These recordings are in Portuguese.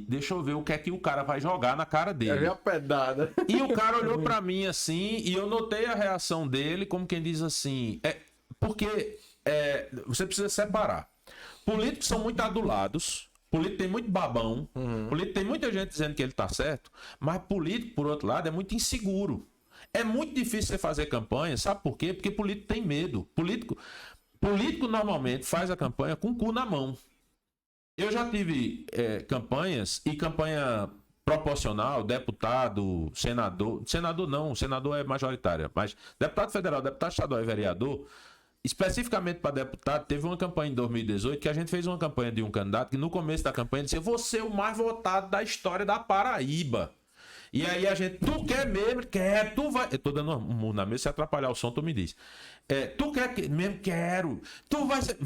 deixa eu ver o que é que o cara vai jogar na cara dele. É a pedada. E o cara olhou pra mim assim, e eu notei a reação dele, como quem diz assim, porque você precisa separar. Políticos são muito adulados, político tem muito babão, político tem muita gente dizendo que ele tá certo, mas político, por outro lado, é muito inseguro. É muito difícil você fazer campanha, sabe por quê? Porque político tem medo. Político normalmente faz a campanha com o cu na mão. Eu já tive campanhas, e campanha proporcional, deputado, senador não, senador é majoritária, mas deputado federal, deputado estadual e vereador, especificamente para deputado, teve uma campanha em 2018 que a gente fez uma campanha de um candidato que no começo da campanha dizia: você é o mais votado da história da Paraíba. E aí a gente, tu quer mesmo? Quer, tu vai. Eu tô dando um murro na mesa, se atrapalhar o som, tu me diz. Tu quer mesmo? Quero. Tu vai ser.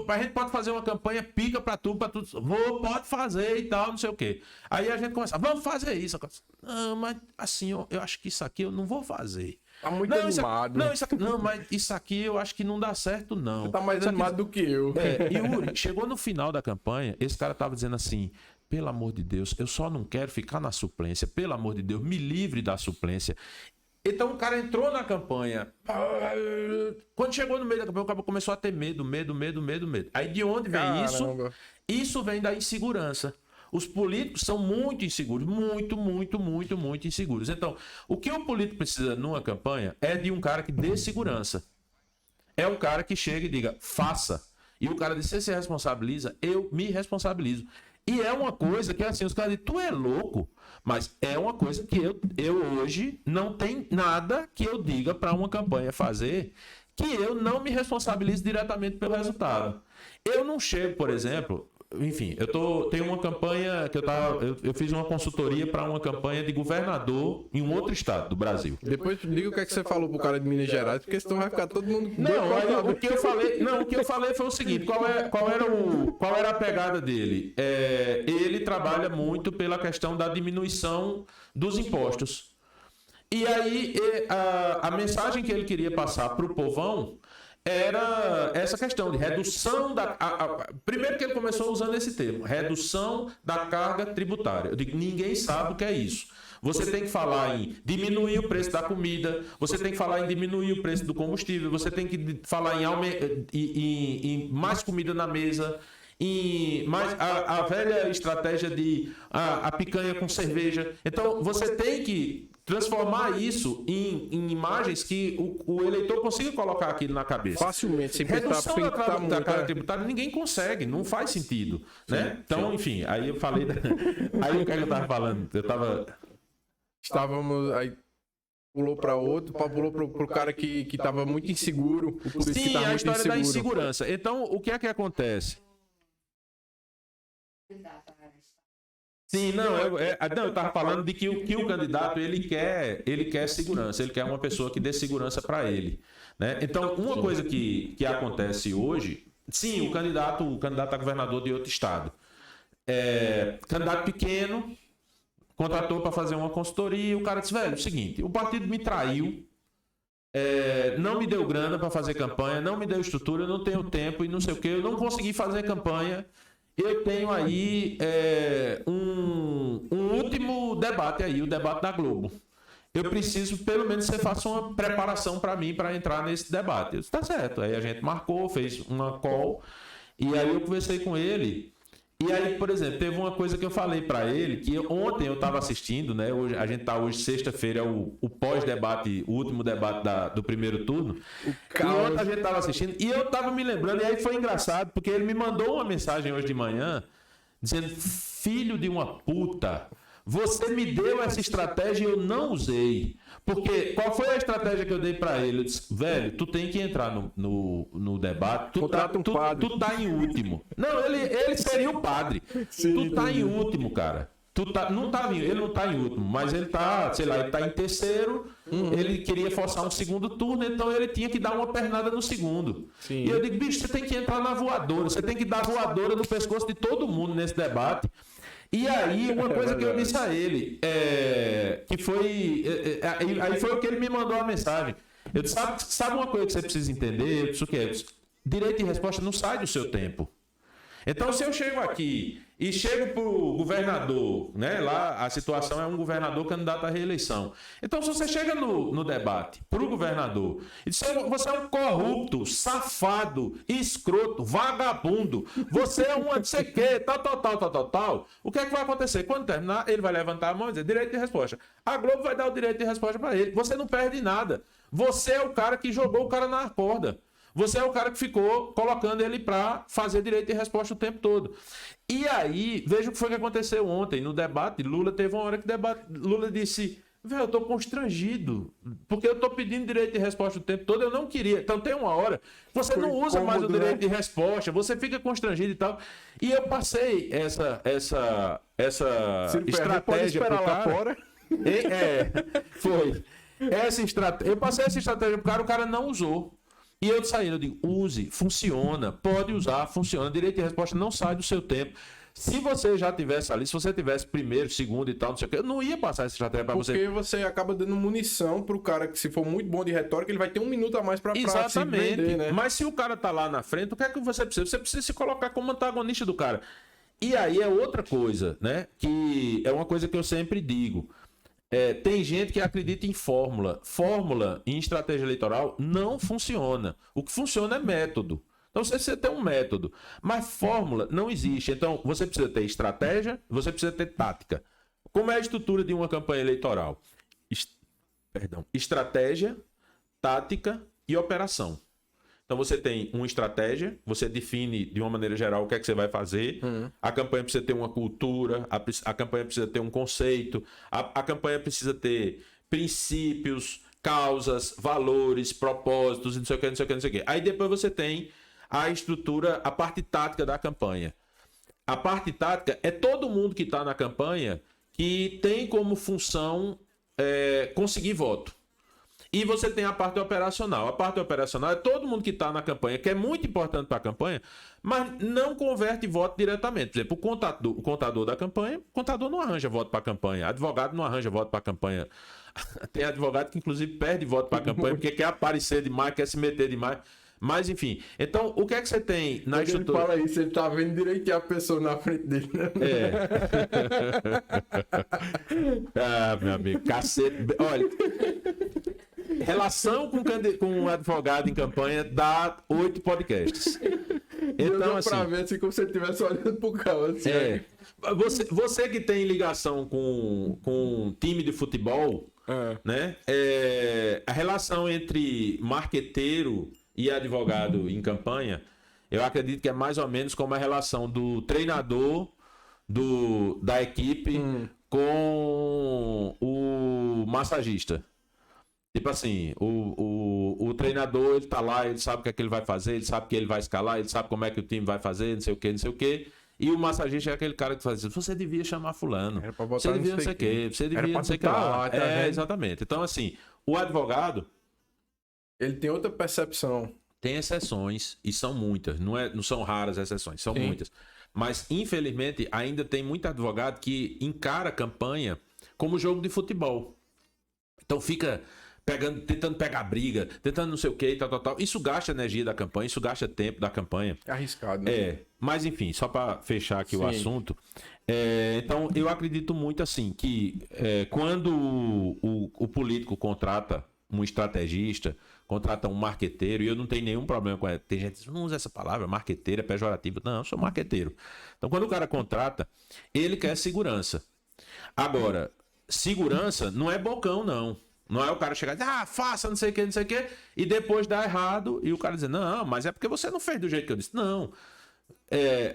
A gente pode fazer uma campanha pica pra tu. Pode fazer e tal, não sei o quê. Aí a gente começa, vamos fazer isso. Não, mas assim, eu acho que isso aqui eu não vou fazer. Tá muito animado. Mas isso aqui eu acho que não dá certo, não. Você tá mais animado do que eu. Yuri, chegou no final da campanha, esse cara tava dizendo assim: pelo amor de Deus, eu só não quero ficar na suplência. Pelo amor de Deus, me livre da suplência. Então o cara entrou na campanha. Quando chegou no meio da campanha, o cara começou a ter medo. Aí de onde vem isso? Isso vem da insegurança. Os políticos são muito inseguros. Muito inseguros. Então, o que o político precisa numa campanha é de um cara que dê segurança. É um cara que chega e diga, faça. E o cara diz, você se responsabiliza? Eu me responsabilizo. E é uma coisa que, assim, os caras dizem, tu é louco. Mas é uma coisa que eu hoje não tem nada que eu diga para uma campanha fazer que eu não me responsabilize diretamente pelo resultado. Eu não chego, por exemplo... Enfim, tenho uma campanha que eu fiz uma consultoria para uma campanha de governador em um outro estado do Brasil. Depois diga o que é que você falou pro cara de Minas Gerais, porque senão vai ficar todo mundo... O que eu falei foi o seguinte, qual era a pegada dele? Ele trabalha muito pela questão da diminuição dos impostos. E aí a mensagem que ele queria passar para o povão era essa questão de redução da... Primeiro que ele começou usando esse termo, redução da carga tributária. Eu digo, ninguém sabe o que é isso. Você tem que falar em diminuir o preço da comida, você tem que falar em diminuir o preço do combustível, você tem que falar em mais comida na mesa, a velha estratégia de a picanha com cerveja. Então, você tem que transformar isso em imagens que o eleitor consiga colocar aquilo na cabeça. Facilmente, sem redução da carga tributária, ninguém consegue, não faz sentido. Né? Então, enfim, aí eu falei... Aí o que eu estava falando? Estávamos... Aí pulou para outro, pulou pro cara que estava muito inseguro. Sim, a história da insegurança. Então, o que é que acontece? Sim, eu estava falando de que o candidato ele quer segurança, ele quer uma pessoa que dê segurança para ele, né? Então, uma coisa que acontece hoje, sim, o candidato a governador de outro estado, candidato pequeno, contratou para fazer uma consultoria, o cara disse, velho, é o seguinte, o partido me traiu, não me deu grana para fazer campanha, não me deu estrutura, eu não tenho tempo e não sei o que, eu não consegui fazer campanha. Eu tenho aí um último debate aí, o debate da Globo. Eu preciso, pelo menos, que você faça uma preparação para mim para entrar nesse debate. Eu disse, tá certo. Aí a gente marcou, fez uma call, e aí eu conversei com ele. E aí, por exemplo, teve uma coisa que eu falei para ele, que ontem eu estava assistindo, né? A gente está hoje, sexta-feira, o pós-debate, o último debate do primeiro turno. E ontem a gente estava assistindo, e eu estava me lembrando, e aí foi engraçado, porque ele me mandou uma mensagem hoje de manhã, dizendo, filho de uma puta, você me deu essa estratégia e eu não usei. Porque qual foi a estratégia que eu dei para ele? Eu disse, velho, tu tem que entrar no debate. Tu tá em último. Não, ele seria o padre. Sim, tu tá em último, cara. Ele não tá em último, mas ele tá, sei lá, ele tá em terceiro. Ele queria forçar um segundo turno, então ele tinha que dar uma pernada no segundo. Sim. E eu digo, bicho, você tem que entrar na voadora. Você tem que dar voadora no pescoço de todo mundo nesse debate. E aí, uma coisa que eu disse a ele, que foi... aí foi o que ele me mandou a mensagem. Eu disse, sabe uma coisa que você precisa entender? Eu disse, o que é? Direito de resposta não sai do seu tempo. Então, se eu chego aqui e chego para o governador, né? Lá a situação é um governador candidato à reeleição. Então, se você chega no debate para o governador e diz: você é um corrupto, safado, escroto, vagabundo, você é um não sei o quê, tal, o que é que vai acontecer? Quando terminar, ele vai levantar a mão e dizer: direito de resposta. A Globo vai dar o direito de resposta para ele. Você não perde nada. Você é o cara que jogou o cara na corda. Você é o cara que ficou colocando ele para fazer direito de resposta o tempo todo. E aí, veja o que foi que aconteceu ontem no debate. Lula teve uma hora que Lula disse: velho, eu tô constrangido, porque eu tô pedindo direito de resposta o tempo todo, eu não queria. Então tem uma hora que você não usa mais o direito de resposta, você fica constrangido e tal. E eu passei essa estratégia pro cara. Lá fora. Foi. Eu passei essa estratégia pro cara, o cara não usou. E eu saindo, eu digo: use, funciona, pode usar, funciona. Direito de resposta não sai do seu tempo. Se você já tivesse ali, se você tivesse primeiro, segundo e tal, não sei o que, eu não ia passar essa estratégia para você. Porque você acaba dando munição pro cara que, se for muito bom de retórica, ele vai ter 1 minuto a mais para se vender, né? Mas se o cara tá lá na frente, o que é que você precisa? Você precisa se colocar como antagonista do cara. E aí é outra coisa, né? Que é uma coisa que eu sempre digo. Tem gente que acredita em fórmula. Fórmula em estratégia eleitoral não funciona. O que funciona é método. Então você precisa ter um método. Mas fórmula não existe. Então você precisa ter estratégia, você precisa ter tática. Como é a estrutura de uma campanha eleitoral? Estratégia, tática e operação. Então você tem uma estratégia, você define de uma maneira geral o que é que você vai fazer. A campanha precisa ter uma cultura, a campanha precisa ter um conceito, a campanha precisa ter princípios, causas, valores, propósitos, não sei o que, não sei o que, não sei o que. Aí depois você tem a estrutura, a parte tática da campanha. A parte tática é todo mundo que está na campanha que tem como função conseguir voto. E você tem a parte operacional. A parte operacional é todo mundo que está na campanha, que é muito importante para a campanha, mas não converte voto diretamente. Por exemplo, o contador da campanha, o contador não arranja voto para a campanha, advogado não arranja voto para a campanha. Tem advogado que, inclusive, perde voto para a campanha porque quer aparecer demais, quer se meter demais. Mas, enfim. Então, o que é que você tem na estrutura? Ele fala isso, ele tá vendo direito a pessoa na frente dele, né? Meu amigo, cacete. Olha, relação com um advogado em campanha dá 8 podcasts. Então, assim, pra ver assim, como se ele estivesse olhando pro carro. Assim, você que tem ligação com um time de futebol, né? A relação entre marqueteiro e advogado em campanha, eu acredito que é mais ou menos como a relação do treinador da equipe com o massagista. Tipo assim, o treinador, ele tá lá, ele sabe o que é que ele vai fazer, ele sabe que ele vai escalar, ele sabe como é que o time vai fazer, não sei o que, não sei o que. E o massagista é aquele cara que faz assim: você devia chamar fulano, você devia não sei o que, você devia não sei o que lá. Exatamente. Então, assim, o advogado, ele tem outra percepção. Tem exceções, e são muitas, não são raras exceções, são muitas. Mas, infelizmente, ainda tem muito advogado que encara a campanha como jogo de futebol. Então fica tentando pegar briga, tentando não sei o que, tal. Isso gasta energia da campanha, isso gasta tempo da campanha. É arriscado, né? Mas enfim, só para fechar aqui o assunto. Então eu acredito muito assim, que quando o político contrata um estrategista, contrata um marqueteiro, e eu não tenho nenhum problema com ela. Tem gente que diz: não usa essa palavra, marqueteiro é pejorativo. Não, eu sou marqueteiro. Então quando o cara contrata, ele quer segurança. Agora, segurança não é bocão, não. Não é o cara chegar e dizer: faça não sei o que, e depois dá errado, e o cara dizer: não, mas é porque você não fez do jeito que eu disse. Não.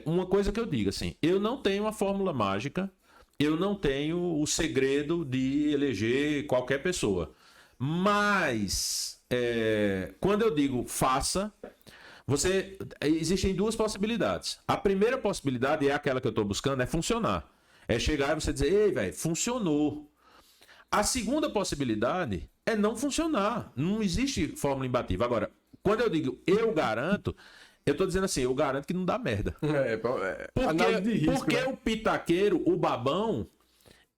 Uma coisa que eu digo assim: eu não tenho uma fórmula mágica, eu não tenho o segredo de eleger qualquer pessoa. Mas, quando eu digo faça, existem 2 possibilidades. A primeira possibilidade, é aquela que eu estou buscando, é funcionar. É chegar e você dizer: ei, velho, funcionou. A segunda possibilidade é não funcionar. Não existe fórmula imbatível. Agora, quando eu digo eu garanto, eu tô dizendo assim: eu garanto que não dá merda. Porque né? O pitaqueiro, o babão,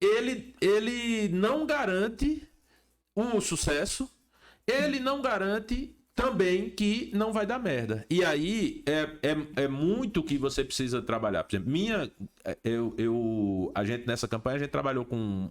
ele não garante o sucesso, ele não garante também que não vai dar merda. E aí é muito que você precisa trabalhar. Por exemplo, a gente nessa campanha, a gente trabalhou com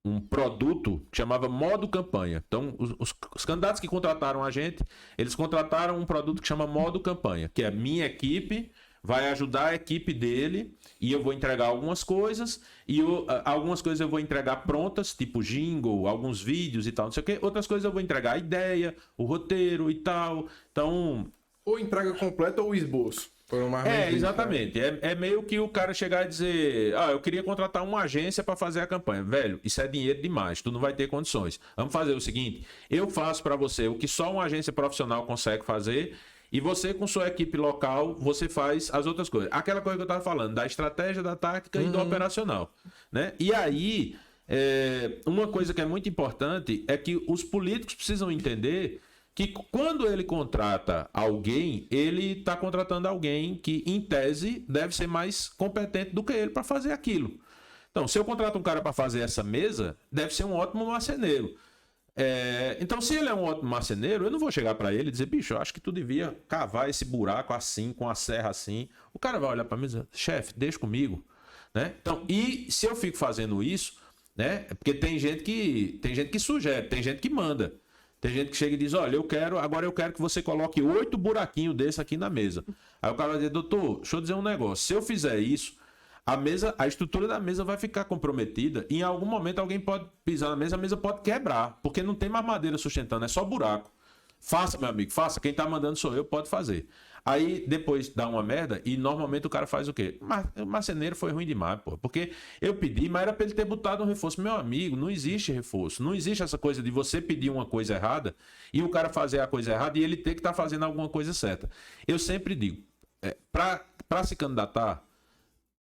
um produto que chamava Modo Campanha. Então, os candidatos que contrataram a gente, eles contrataram um produto que chama Modo Campanha, que é minha equipe vai ajudar a equipe dele e eu vou entregar algumas coisas e algumas coisas eu vou entregar prontas, tipo jingle, alguns vídeos e tal, não sei o quê. Outras coisas eu vou entregar a ideia, o roteiro e tal. Então... Ou entrega completa ou esboço. Exatamente. É meio que o cara chegar e dizer, eu queria contratar uma agência para fazer a campanha. Velho, isso é dinheiro demais, tu não vai ter condições. Vamos fazer o seguinte, eu faço para você o que só uma agência profissional consegue fazer e você com sua equipe local, você faz as outras coisas. Aquela coisa que eu tava falando, da estratégia, da tática e do operacional, né? E aí, uma coisa que é muito importante é que os políticos precisam entender que quando ele contrata alguém, ele está contratando alguém que, em tese, deve ser mais competente do que ele para fazer aquilo. Então, se eu contrato um cara para fazer essa mesa, deve ser um ótimo marceneiro. Então, se ele é um ótimo marceneiro, eu não vou chegar para ele e dizer, bicho, eu acho que tu devia cavar esse buraco assim, com a serra assim. O cara vai olhar para mim e dizer, chefe, deixa comigo. Né? Então, e se eu fico fazendo isso, né? Porque tem gente que sugere, tem gente que manda. Tem gente que chega e diz, olha, agora eu quero que você coloque 8 buraquinhos desse aqui na mesa. Aí o cara vai dizer, doutor, deixa eu dizer um negócio. Se eu fizer isso, a estrutura da mesa vai ficar comprometida. E em algum momento alguém pode pisar na mesa, a mesa pode quebrar. Porque não tem mais madeira sustentando, é só buraco. Faça, meu amigo, faça. Quem tá mandando sou eu, pode fazer. Aí depois dá uma merda e normalmente o cara faz o quê? O marceneiro foi ruim demais, pô. Porque eu pedi, mas era pra ele ter botado um reforço. Meu amigo, não existe reforço. Não existe essa coisa de você pedir uma coisa errada e o cara fazer a coisa errada e ele ter que estar fazendo alguma coisa certa. Eu sempre digo, pra se candidatar,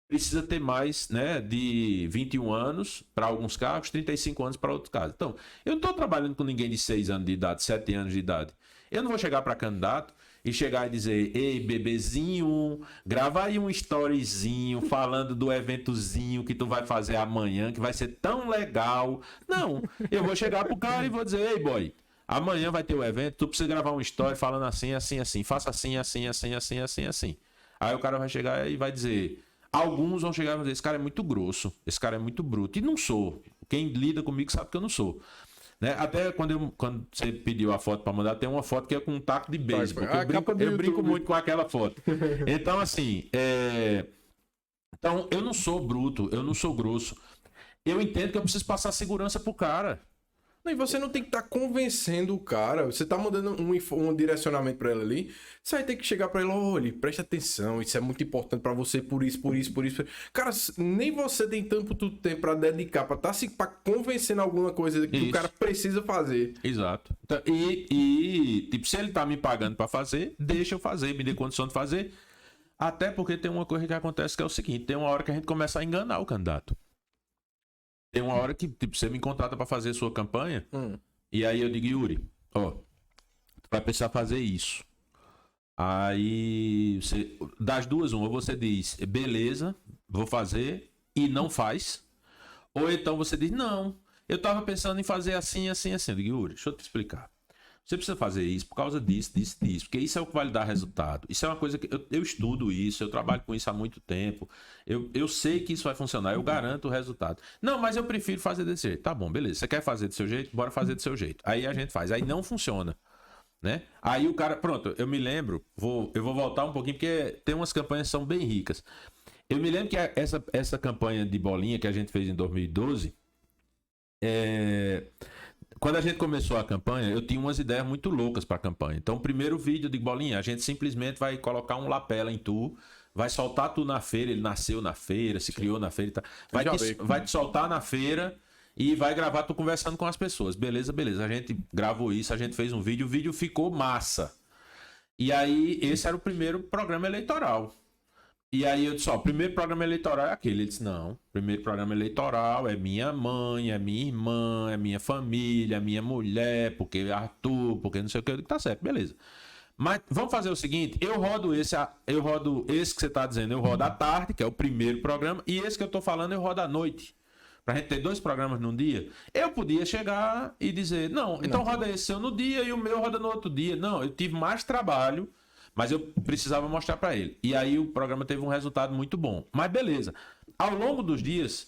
precisa ter mais, né, de 21 anos para alguns cargos, 35 anos para outros cargos. Então, eu não estou trabalhando com ninguém de 6 anos de idade, 7 anos de idade. Eu não vou chegar para candidato e chegar e dizer, ei, bebezinho, grava aí um storyzinho falando do eventozinho que tu vai fazer amanhã, que vai ser tão legal. Não, eu vou chegar pro cara e vou dizer, ei, boy, amanhã vai ter o evento, tu precisa gravar um story falando assim, assim, assim, faça assim, assim, assim, assim, assim, assim. Aí o cara vai chegar e vai dizer... Alguns vão chegar e vão dizer, esse cara é muito grosso, esse cara é muito bruto. E não sou. Quem lida comigo sabe que eu não sou. Né? Até quando você pediu a foto para mandar, tem uma foto que é com um taco de beisebol. Eu brinco muito com aquela foto. Então, assim, então, eu não sou bruto, eu não sou grosso. Eu entendo que eu preciso passar segurança pro cara. E você não tem que estar convencendo o cara. Você tá mandando um direcionamento para ele ali. Você vai ter que chegar para ele, olha, preste atenção, isso é muito importante para você por isso. Cara, nem você tem tanto tempo para dedicar, para estar convencendo alguma coisa que o cara precisa fazer. Exato. Então, tipo, se ele tá me pagando para fazer, deixa eu fazer, me dê condição de fazer. Até porque tem uma coisa que acontece que é o seguinte, tem uma hora que a gente começa a enganar o candidato. Tem uma hora que tipo, você me contrata para fazer sua campanha e aí eu digo, Yuri, tu vai precisar fazer isso. Aí, das duas, ou você diz, beleza, vou fazer e não faz. Ou então você diz, não, eu tava pensando em fazer assim, assim, assim. Eu digo, Yuri, deixa eu te explicar. Você precisa fazer isso por causa disso, porque isso é o que vai lhe dar resultado. Isso é uma coisa que eu estudo isso, eu trabalho com isso há muito tempo. Eu sei que isso vai funcionar, eu garanto o resultado. Não, mas eu prefiro fazer desse jeito. Tá bom, beleza. Você quer fazer do seu jeito? Bora fazer do seu jeito. Aí a gente faz. Aí não funciona. Né? Aí o cara... Pronto, eu me lembro... Eu vou voltar um pouquinho, porque tem umas campanhas que são bem ricas. Eu me lembro que essa campanha de bolinha que a gente fez em 2012... Quando a gente começou a campanha, eu tinha umas ideias muito loucas para a campanha. Então, o primeiro vídeo de bolinha, a gente simplesmente vai colocar um lapela em tu, vai soltar tu na feira, ele nasceu na feira, se criou na feira e tal. Vai te soltar na feira e vai gravar tu conversando com as pessoas. Beleza, beleza. A gente gravou isso, a gente fez um vídeo, o vídeo ficou massa. E aí, esse era o primeiro programa eleitoral. E aí eu disse, o primeiro programa eleitoral é aquele. Ele disse, não, o primeiro programa eleitoral é minha mãe, é minha irmã, é minha família, é minha mulher, porque Arthur, porque não sei o que. Eu digo, tá certo, beleza. Mas vamos fazer o seguinte, eu rodo esse que você tá dizendo, eu rodo à tarde, que é o primeiro programa, e esse que eu tô falando eu rodo à noite. pra gente ter 2 programas num dia, eu podia chegar e dizer, não, então roda esse seu no dia e o meu roda no outro dia. Não, eu tive mais trabalho, mas eu precisava mostrar para ele. E aí o programa teve um resultado muito bom. Mas beleza. Ao longo dos dias,